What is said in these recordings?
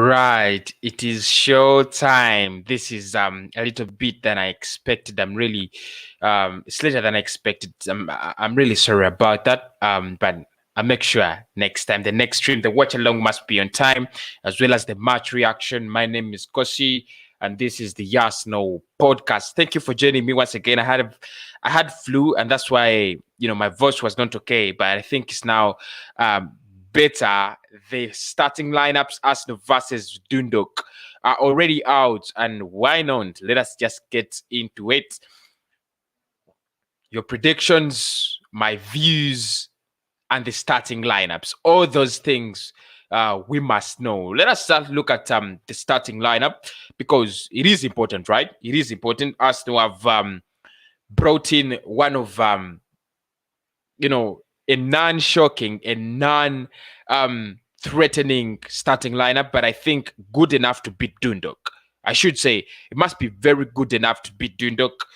Right, it is show time. This is a little bit than I expected. It's later than I expected. I'm really sorry about that. But I'll make sure next time, the next stream, the watch along must be on time, as well as the match reaction. My name is Kosi, and this is the Yes No podcast. Thank you for joining me once again. I had flu, and that's why my voice was not okay. But I think it's now better. The starting lineups, Arsenal versus Dundalk, are already out, and why not? Let us just get into it. Your predictions, my views, and the starting lineups, all those things we must know. Let us start look at the starting lineup, because it is important, right? It is important. Arsenal have brought in one of a non-shocking, a non-threatening starting lineup, but I think good enough to beat Dundalk. I should say it must be very good enough to beat Dundalk.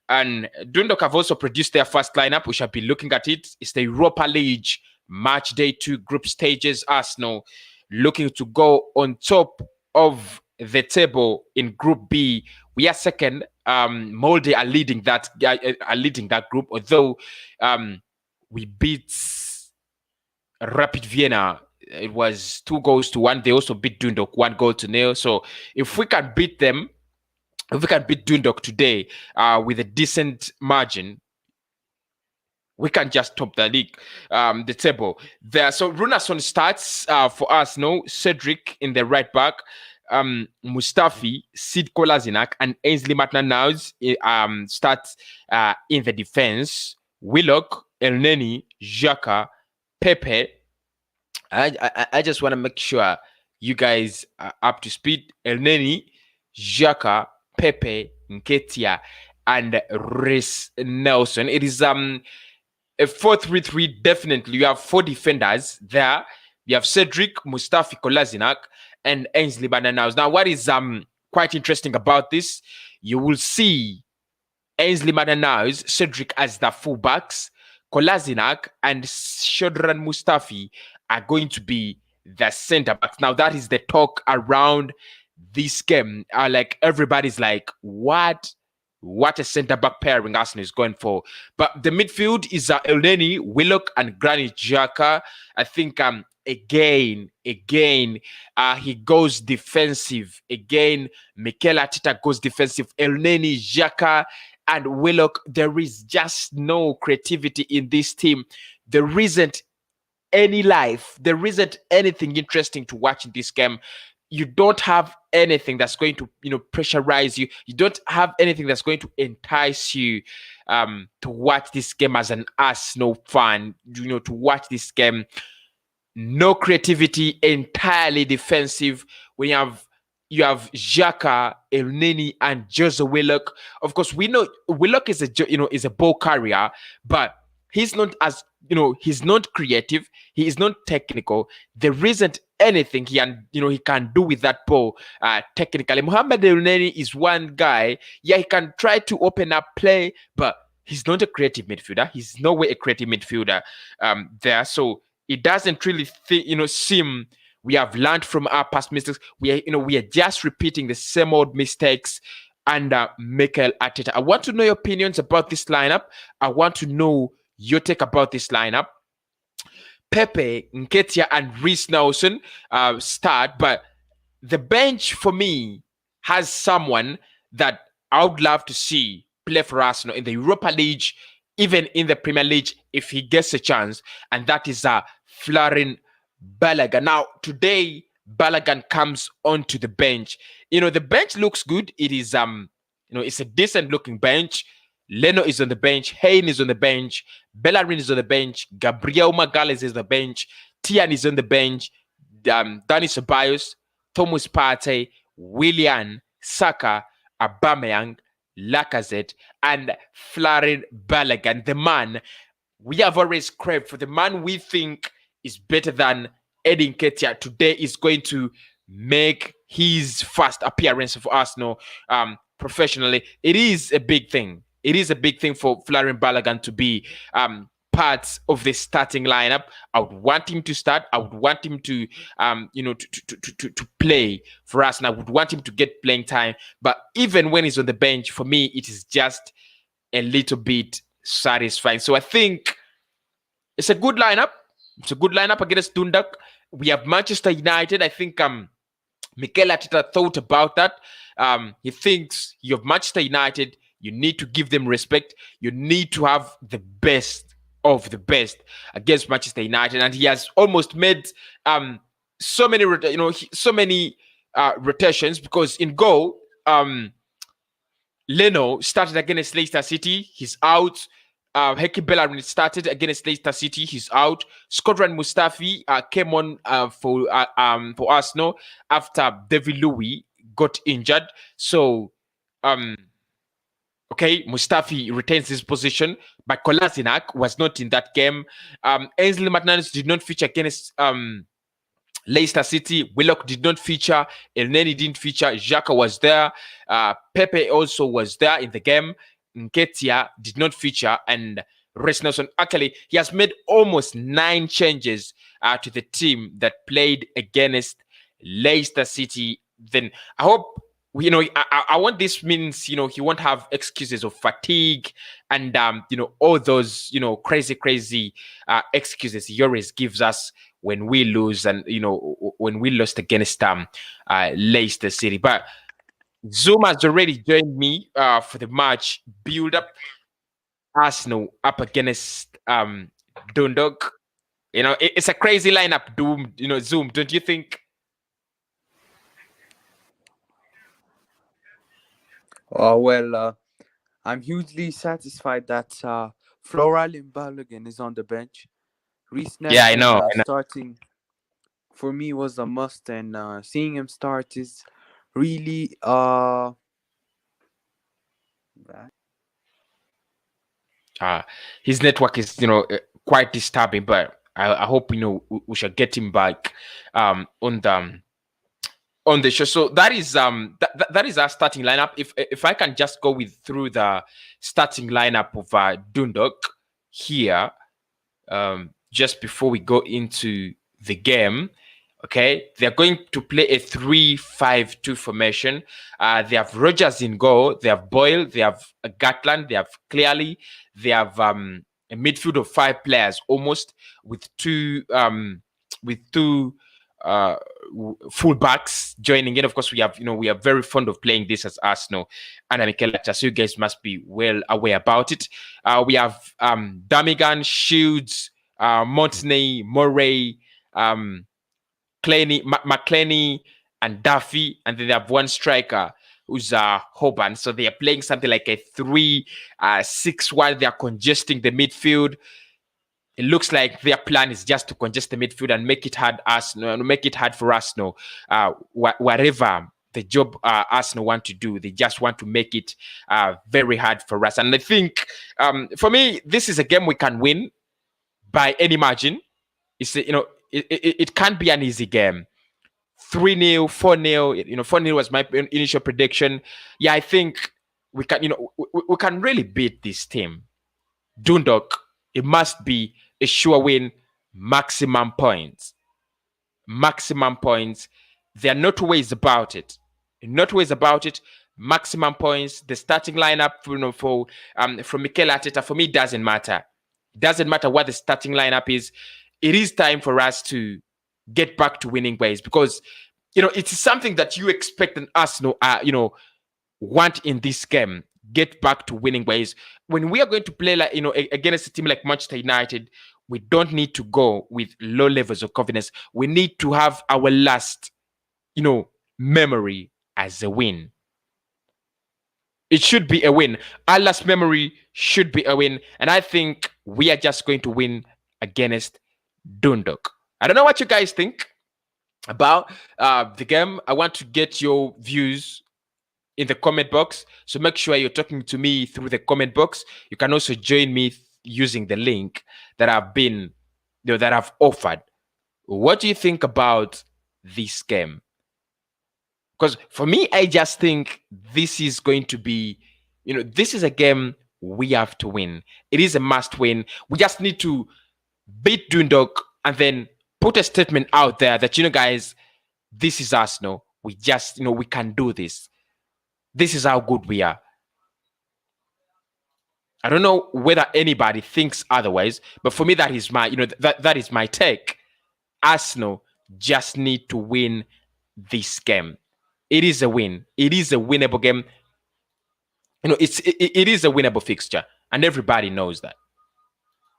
And Dundalk have also produced their first lineup. We shall be looking at it. It's the Europa League match day 2 group stages. Arsenal looking to go on top of the table in Group B. We are second. Molde are leading that group, although we beat Rapid Vienna. It was 2-1. They also beat Dundalk 1-0. So if we can beat them, if we can beat Dundalk today with a decent margin, we can just top the league, the table there. So Runarsson starts for us. No, Cedric in the right back, Mustafi, Sid Kolasinac, and Ainsley Maitland-Niles starts in the defense. Willock, Elneny, Xhaka, Pepe. I just want to make sure you guys are up to speed. Elneny, Xhaka, Pepe, Nketiah, and Reece Nelson. It is a 4-3-3. Definitely, you have 4 defenders there. You have Cedric, Mustafi, Kolasinac, and Ainsley Maitland-Niles. Now, what is quite interesting about this, you will see Ainsley Maitland-Niles, Cedric as the fullbacks, Kolasinac and Shkodran Mustafi are going to be the centre backs. Now, that is the talk around this game. Like, everybody's like, what a centre back pairing Arsenal is going for. But the midfield is Elneny, Willock, and Granit Xhaka. I think again, he goes defensive. Again, Mikel Arteta goes defensive. Elneny, Xhaka, and Willock. There is just no creativity in this team. There isn't any life. There isn't anything interesting to watch in this game. You don't have anything that's going to, pressurize you. You don't have anything that's going to entice you to watch this game as an Arsenal fan. To watch this game, no creativity, entirely defensive. When you have Xhaka, Elneny, and Jose Willock. Of course, we know Willock is a ball carrier, but he's not as he's not creative. He is not technical. There isn't anything he can do with that ball technically. Mohamed Elneny is one guy. Yeah, he can try to open up play, but he's not a creative midfielder. He's no way a creative midfielder there. So it doesn't really seem we have learned from our past mistakes. We are just repeating the same old mistakes under Mikel Arteta. I want to know your opinions about this lineup. I want to know your take about this lineup. Pepe, Nketiah, and Reece Nelson start, but the bench for me has someone that I would love to see play for Arsenal in the Europa League, even in the Premier League, if he gets a chance, and that is Folarin Balogun. Now, today, Balogun comes onto the bench. The bench looks good. It is, it's a decent looking bench. Leno is on the bench. Hayne is on the bench. Bellerin is on the bench. Gabriel Magalhaes is on the bench. Tian is on the bench. Dani Ceballos, Thomas Partey, Willian, Saka, Aubameyang, Lacazette, and Folarin Balogun. The man we have always craved for, the man we think is better than Eddie Nketiah, today is going to make his first appearance for Arsenal professionally. It is a big thing. It is a big thing for Folarin Balogun to be parts of the starting lineup. I would want him to start. I would want him to, to play for us, and I would want him to get playing time. But even when he's on the bench, for me, it is just a little bit satisfying. So I think it's a good lineup. It's a good lineup against Dundalk. We have Manchester United. I think Mikel Arteta thought about that. He thinks you have Manchester United. You need to give them respect. You need to have the best of the best against Manchester United, and he has almost made so many rotations, because in goal, Leno started against Leicester City. He's out. Heki Bellerin started against Leicester City. He's out. Shkodran Mustafi came on for Arsenal after David Louis got injured. So, okay, Mustafi retains his position, but Kolasinac was not in that game. Ainsley Maitland did not feature against Leicester City. Willock did not feature. Elneny didn't feature. Xhaka was there. Pepe also was there in the game. Nketiah did not feature, and Reece Nelson, actually, he has made almost 9 changes to the team that played against Leicester City. Then I hope, I want this means, he won't have excuses of fatigue and, all those, crazy excuses he always gives us when we lose, and, when we lost against Leicester City. But Zoom has already joined me for the match build up. Arsenal up against Dundalk. It's a crazy lineup. Zoom, don't you think? I'm hugely satisfied that Floralin Balogun is on the bench. Reece Nelson, I know. starting for me was a must, and seeing him start is really his network is quite disturbing, but I hope we shall get him back on the show. So that is that is our starting lineup. If I can just go through the starting lineup of Dundalk here, just before we go into the game. Okay, they're going to play a 3-5-2 formation. They have Rogers in goal. They have Boyle. They have Gatland. They have Clearly. They have a midfield of 5 players, almost with two fullbacks joining in. Of course, we are very fond of playing this as Arsenal and Mikel Arteta, so you guys must be well aware about it. We have Damigan, Shields, Montenay, Murray, McClenny, and Duffy, and then they have one striker who's Hoban. So they are playing something like a 3-6-1. They are congesting the midfield. It looks like their plan is just to congest the midfield and make it hard for Arsenal. Whatever the job Arsenal want to do, they just want to make it very hard for us. And I think, for me, this is a game we can win by any margin. It can't be an easy game. 3-0, 4-0. 4-0 was my initial prediction. Yeah, I think we can really beat this team. Dundalk, it must be a sure win, maximum points. Maximum points. There are no two ways about it. Maximum points. The starting lineup, from Mikel Arteta, for me, doesn't matter. It doesn't matter what the starting lineup is. It is time for us to get back to winning ways, because it's something that you expect an Arsenal want in this game. Get back to winning ways. When we are going to play against a team like Manchester United, we don't need to go with low levels of confidence. We need to have our last memory as a win. It should be a win. Our last memory should be a win, and I think we are just going to win against Dundalk. I don't know what you guys think about the game. I want to get your views in the comment box, so make sure you're talking to me through the comment box. You can also join me using the link that I've offered. What do you think about this game? Because for me, I just think this is going to be, this is a game we have to win. It is a must win. We just need to beat Dundalk and then put a statement out there that, guys, this is Arsenal. We just, we can do this. This is how good we are. I don't know whether anybody thinks otherwise, but for me, that is my, that is my take. Arsenal just need to win this game. It is a win. It is a winnable game. It is a winnable fixture, and everybody knows that.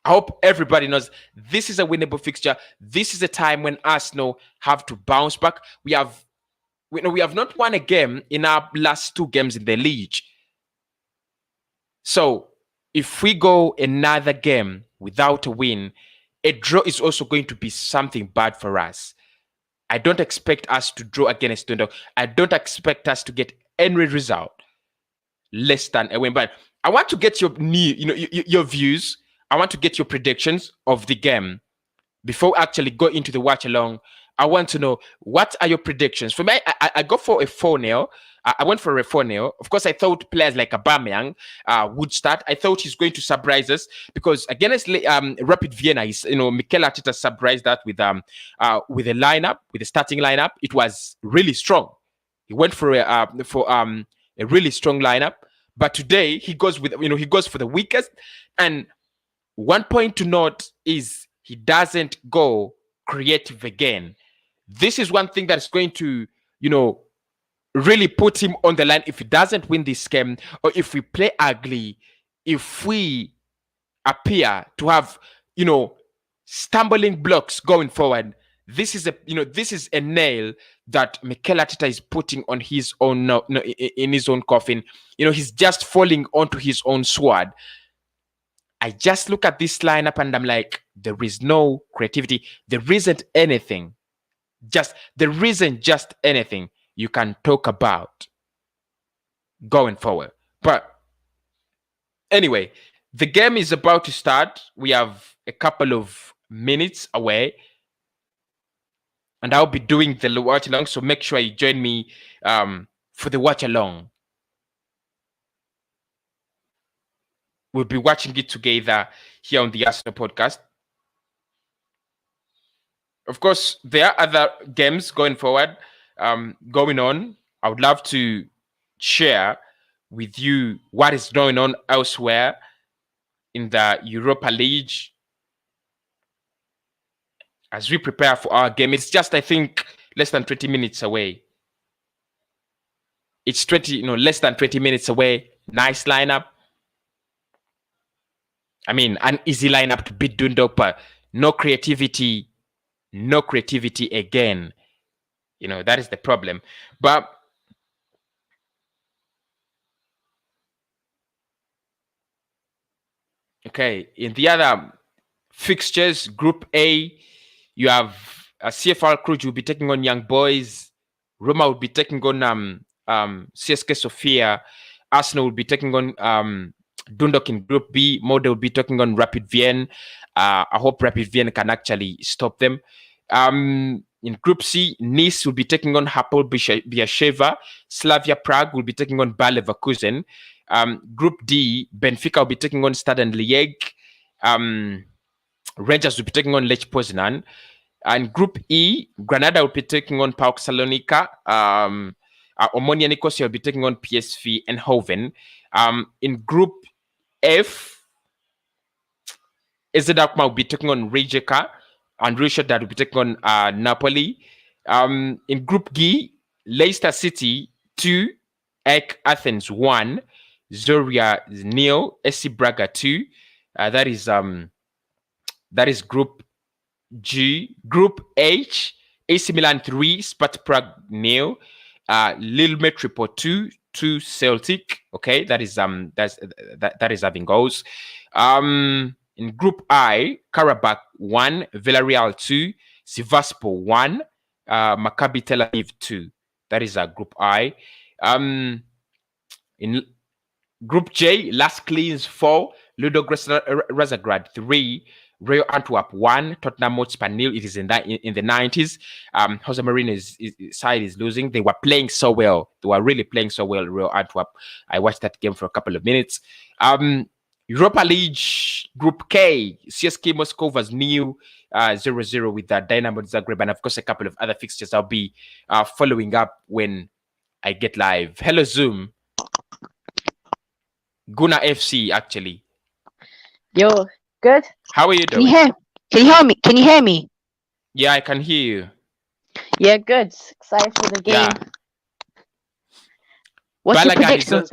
I hope everybody knows this is a winnable fixture. This is a time when Arsenal have to bounce back. We have not won a game in our last 2 games in the league. So if we go another game without a win, a draw is also going to be something bad for us. I don't expect us to draw against Dundalk. I don't expect us to get any result less than a win. But I want to get your views. I want to get your predictions of the game before we actually go into the watch along. I want to know, what are your predictions? For me, I go for a 4-0. I went for a 4-0. Of course, I thought players like Aubameyang would start. I thought he's going to surprise us because against Rapid Vienna, Mikel Arteta surprised that with a lineup, with a starting lineup. It was really strong. He went for a really strong lineup. But today he goes with he goes for the weakest. And one point to note is he doesn't go creative again. This is one thing that's going to really put him on the line if he doesn't win this game, or if we play ugly, if we appear to have stumbling blocks going forward. This is a nail that Mikel Arteta is putting on his own in his own coffin. He's just falling onto his own sword. I just look at this lineup and I'm like, there is no creativity. There isn't anything. There isn't just anything you can talk about going forward. But anyway, the game is about to start. We have a couple of minutes away, and I'll be doing the watch along. So make sure you join me for the watch along. We'll be watching it together here on the Arsenal podcast. Of course, there are other games going forward, going on. I would love to share with you what is going on elsewhere in the Europa League as we prepare for our game. It's just, I think, less than 20 minutes away. It's less than 20 minutes away. Nice lineup. I mean, an easy lineup to beat Dundalk, but no creativity again. That is the problem. But okay, in the other fixtures, Group A, you have CFR Cluj will be taking on Young Boys. Roma will be taking on CSK Sofia. Arsenal will be taking on Dundalk in Group B. Molde will be taking on Rapid Vienna. I hope Rapid Vienna can actually stop them. In Group C, Nice will be taking on Hapoel Beersheva. Slavia Prague will be taking on Bayer Leverkusen. Group D, Benfica will be taking on Stade Liège. Rangers will be taking on Lech Poznan. And Group E, Granada will be taking on PAOK Salonika. Omonia Nicosia will be taking on PSV Eindhoven. In Group F, AZ Alkmaar will be taking on Rijeka, and Rishad will be taking on Napoli. In Group G, Leicester City 2, EK Athens 1, Zoria 0, SC Braga 2. That is Group G. Group H, AC Milan 3, Sparta Prague 0, Lille Metropole 2 Celtic. Okay, that is having goals. In Group I, Karabakh 1, Villarreal 2, Sivasspor 1, Maccabi Tel Aviv 2. That is Group I. In Group J, Las Cleans 4, Ludogorets Razgrad 3, Real Antwerp 1, Tottenham Hotspur 0. It is in the 90s. Jose Mourinho's side is losing. They were playing so well. They were really playing so well, Real Antwerp. I watched that game for a couple of minutes. Europa League Group K, CSK Moscow was new 0-0 with Dynamo Zagreb, and of course a couple of other fixtures I'll be following up when I get live. Hello Zoom. Guna FC actually. Yo, good. How are you doing? Can you hear me? Can you hear me? Yeah, I can hear you. Yeah, good. Excited for the game. Yeah. What's your Balagan predictions?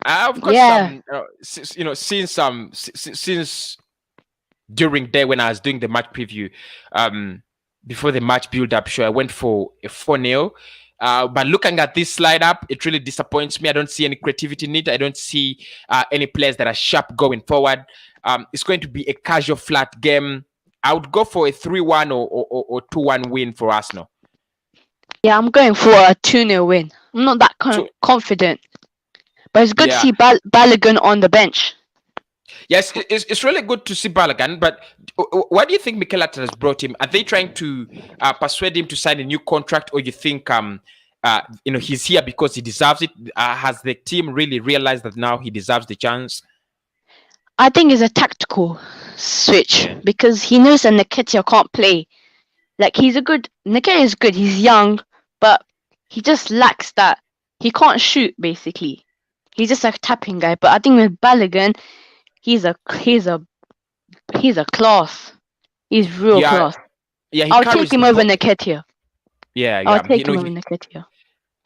of course, Yeah. since during day when I was doing the match preview, before the match build-up show, I went for a 4-0. But looking at this lineup, it really disappoints me. I don't see any creativity in it. I don't see any players that are sharp going forward. It's going to be a casual, flat game. I would go for a 3-1 or 2-1 win for Arsenal. Yeah, I'm going for a 2-0 win. I'm not that confident. But it's good to see Balogun on the bench. Yes, it's really good to see Balogun, but what do you think Mikel Arteta has brought him? Are they trying to persuade him to sign a new contract, or you think he's here because he deserves it? Has the team really realized that now he deserves the chance? I think it's a tactical switch because he knows that Nketiah can't play. Like Nketiah is good. He's young, but he just lacks that. He can't shoot basically. He's just a tapping guy. But I think with Balogun, he's a class. He's real class. Yeah, I'll take him over Nketiah. Yeah, I'll take him over Nketiah.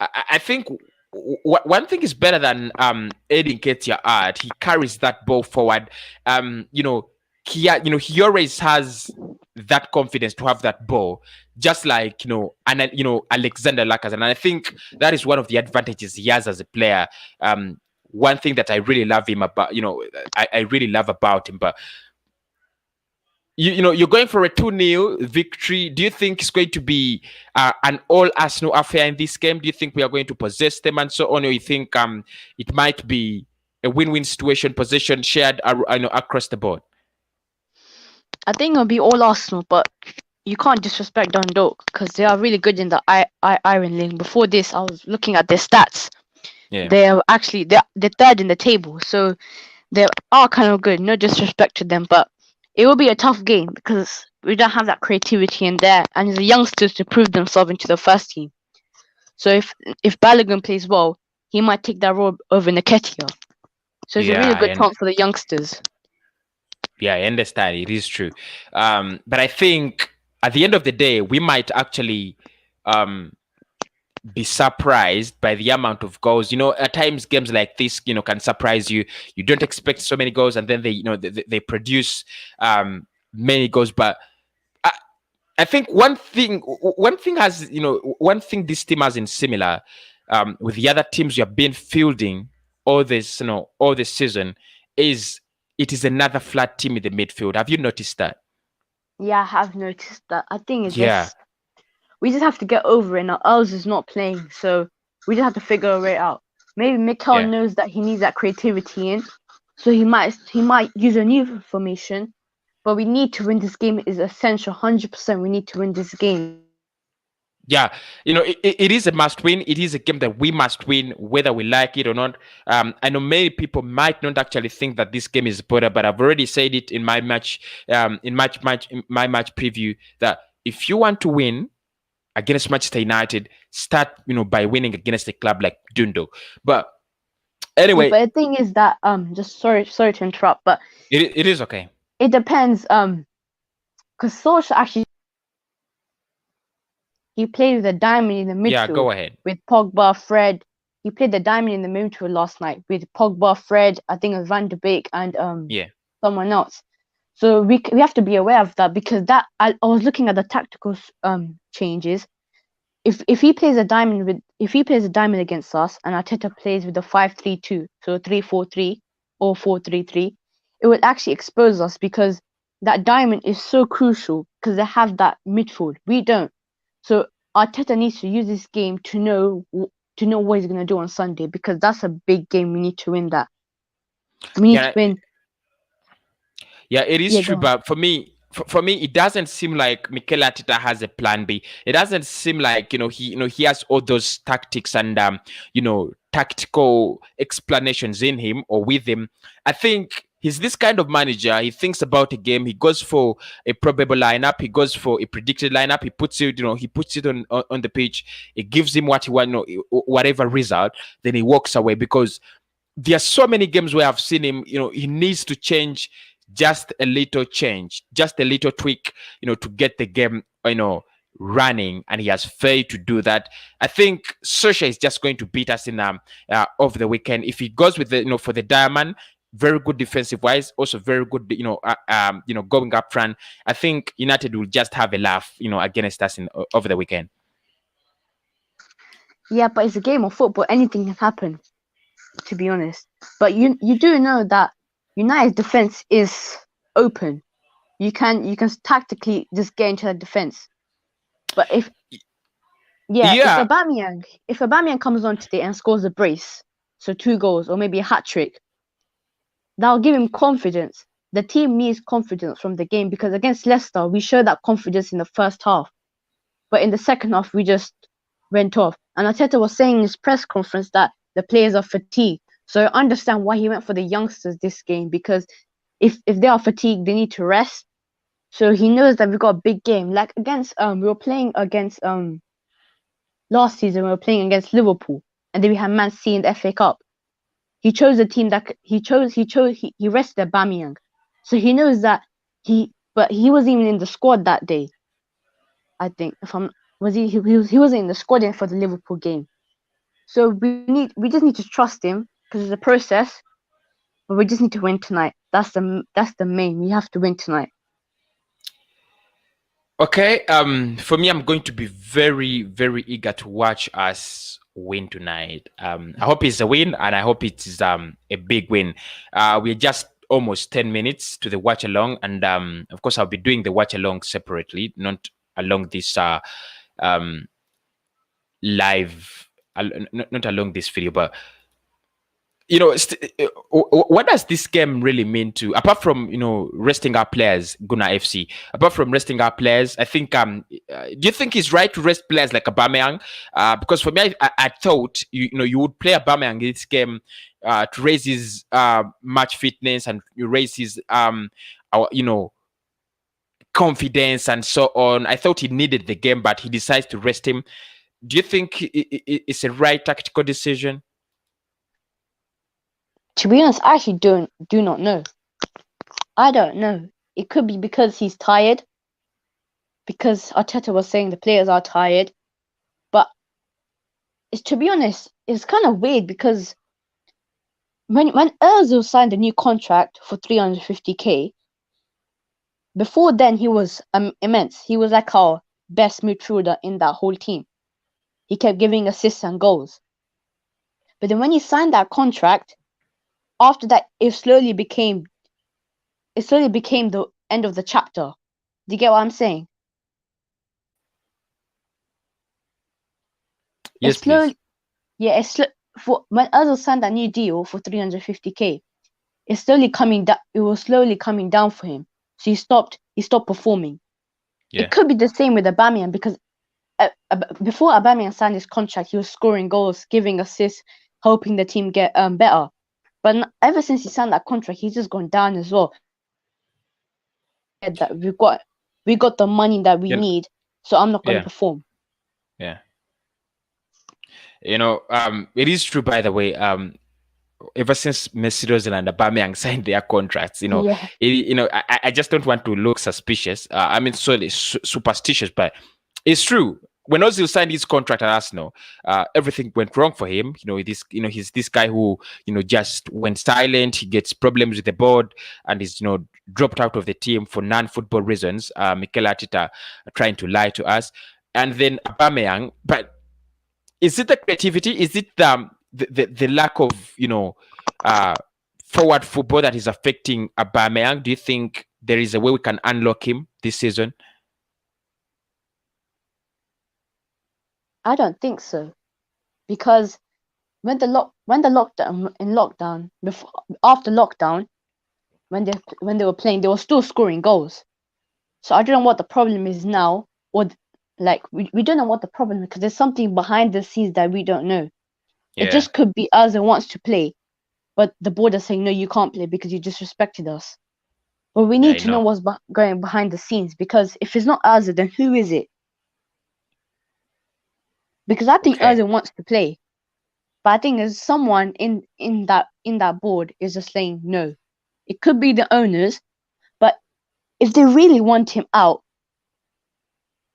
I think one thing is better than Eddie Nketiah at. He carries that ball forward. He always has that confidence to have that ball, just like Alexander Lacazette. And I think that is one of the advantages he has as a player. One thing that I really love him about, I really love about him. But you're going for a 2-0 victory. Do you think it's going to be an all Arsenal affair in this game? Do you think we are going to possess them and so on, or you think it might be a win-win situation, possession shared across the board? I think it'll be all Arsenal, but you can't disrespect Dundalk because they are really good in the Iron League. Before this, I was looking at their stats. Yeah. They're third in the table, so they are kind of good. No disrespect to them, but it will be a tough game because we don't have that creativity in there, and the youngsters to prove themselves into the first team. So if Balogun plays well, he might take that role over Nketiah. So it's a really good chance for the youngsters. Yeah, I understand. It is true. But I think at the end of the day, we might actually be surprised by the amount of goals. At times games like this, can surprise you. You don't expect so many goals, and then they produce many goals. But I think one thing this team has in similar with the other teams you have been fielding all this season is it is another flat team in the midfield. Have you noticed that? Yeah, I have noticed that. I think it's just we just have to get over it. Now, Els is not playing, so we just have to figure a way out. Maybe Mikel knows that he needs that creativity in, so he might use a new formation. But we need to win this game. Is essential. 100%. We need to win this game. Yeah, it is a must win. It is a game that we must win, whether we like it or not. I know many people might not actually think that this game is better, but I've already said it in my match preview that if you want to win against Manchester United, start by winning against a club like Dundalk. But anyway, but the thing is that just sorry to interrupt, but it is okay. It depends because Solskjaer actually he played with a diamond in the midfield. Yeah, go ahead. With Pogba, Fred. He played the diamond in the midfield last night with Pogba, Fred, I think it was Van de Beek and someone else. So we have to be aware of that because I was looking at the tactical changes. If he plays a diamond against us and Arteta plays with a 5-3-2, so 3-4-3 or 4-3-3, it will actually expose us because that diamond is so crucial because they have that midfield. We don't. So Arteta needs to use this game to know what he's going to do on Sunday because that's a big game. We need to win that. We need to win. Yeah, it is Yeah, true, go on. but for me, it doesn't seem like Mikel Arteta has a plan B. It doesn't seem like he has all those tactics and tactical explanations in him or with him. I think he's this kind of manager. He thinks about a game. He goes for a probable lineup. He goes for a predicted lineup. He puts it, on the pitch. It gives him what he wants, whatever result. Then he walks away because there are so many games where I've seen him, he needs to change just a little change, just a little tweak, to get the game, running, and he has failed to do that. I think Solskjaer is just going to beat us in over the weekend. If he goes with the, for the diamond, very good defensive wise, also very good, going up front. I think United will just have a laugh, against us over the weekend. Yeah, but it's a game of football. Anything can happen, to be honest. But you do know that United's defense is open. You can tactically just get into the defense. But if Aubameyang comes on today and scores a brace, so 2 goals or maybe a hat trick, that'll give him confidence. The team needs confidence from the game because against Leicester we showed that confidence in the first half, but in the second half we just went off. And Arteta was saying in his press conference that the players are fatigued. So I understand why he went for the youngsters this game, because if they are fatigued, they need to rest. So he knows that we've got a big game. Like against we were playing against last season we were playing against Liverpool, and then we had Man City in the FA Cup. He chose a team that he rested Aubameyang. So he knows that he wasn't even in the squad that day. I think he wasn't in the squad for the Liverpool game. So we just need to trust him because it's a process, but we just need to win tonight. That's the main. We have to win tonight. Okay. For me, I'm going to be very, very eager to watch us win tonight. I hope it's a win, and I hope it is a big win. We're just almost 10 minutes to the watch along, and of course I'll be doing the watch along separately, not along this live, not along this video, but what does this game really mean to, apart from resting our players, Guna FC, apart from resting our players, I think do you think it's right to rest players like Aubameyang? Because for me, I thought you would play Aubameyang in this game to raise his match fitness, and you raise his confidence and so on. I thought he needed the game, but he decides to rest him. Do you think it's a right tactical decision? To be honest, I actually do not know. I don't know. It could be because he's tired. Because Arteta was saying the players are tired. But to be honest, it's kind of weird because when Ozil signed a new contract for 350k, before then he was immense. He was like our best midfielder in that whole team. He kept giving assists and goals. But then when he signed that contract, after that, it slowly became the end of the chapter. Do you get what I'm saying? Yes, please. Yeah, when Ozil signed that new deal for 350k, it's slowly coming down. It was slowly coming down for him. So he stopped performing. Yeah. It could be the same with Aubameyang because before Aubameyang signed his contract, he was scoring goals, giving assists, helping the team get better. But ever since he signed that contract, he's just gone down as well. That we got the money that we need, so I'm not going to perform. Yeah. It is true, by the way. Ever since Mesut Ozil and Aubameyang signed their contracts, I just don't want to look suspicious. I mean, superstitious, but it's true. When Ozil signed his contract at Arsenal, everything went wrong for him. He's this guy who, just went silent. He gets problems with the board and is, dropped out of the team for non-football reasons. Mikel Arteta trying to lie to us. And then Aubameyang, but is it the creativity? Is it the lack of, forward football that is affecting Aubameyang? Do you think there is a way we can unlock him this season? I don't think so, because after lockdown, when they were playing, they were still scoring goals. So I don't know what the problem is now, or like we don't know what the problem is because there's something behind the scenes that we don't know. It just could be us that wants to play, but the board is saying no, you can't play because you disrespected us. But we need to know what's going behind the scenes, because if it's not us, then who is it? Because I think Ozil wants to play, but I think there's someone in that board is just saying no. It could be the owners, but if they really want him out,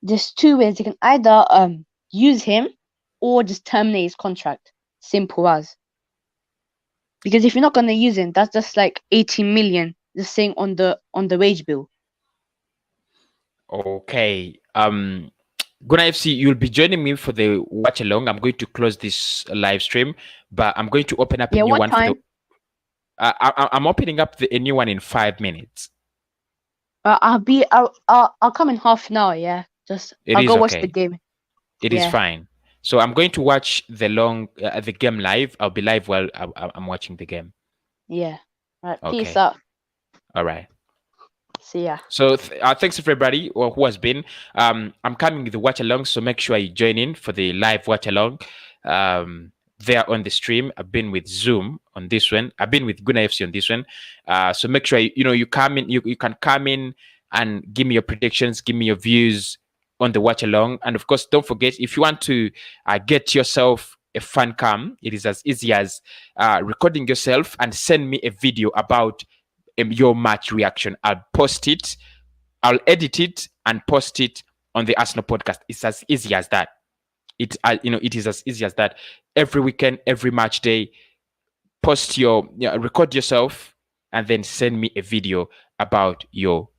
there's two ways. They can either use him or just terminate his contract. Simple as. Because if you're not gonna use him, that's just like 18 million just saying on the wage bill. Okay. Guna FC, you'll be joining me for the watch along. I'm going to close this live stream, but I'm going to open up a new one time? for the. I'm opening up a new one in 5 minutes. I'll come in half an hour. Yeah, I'll go watch the game. It is fine. So I'm going to watch the game live. I'll be live while I'm watching the game. Yeah. Right. Okay. Peace out. All right. See ya. So thanks everybody who has been. I'm coming with the watch along, so make sure you join in for the live watch along. There on the stream. I've been with Zoom on this one. I've been with Guna FC on this one. So make sure you come in. You can come in and give me your predictions, give me your views on the watch along. And of course, don't forget, if you want to get yourself a fan cam, it is as easy as recording yourself and send me a video about your match reaction. I'll post it, I'll edit it and post it on the Arsenal podcast. It's as easy as that. It is as easy as that. Every weekend, every match day, record yourself and then send me a video about your,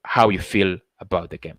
how you feel about the game.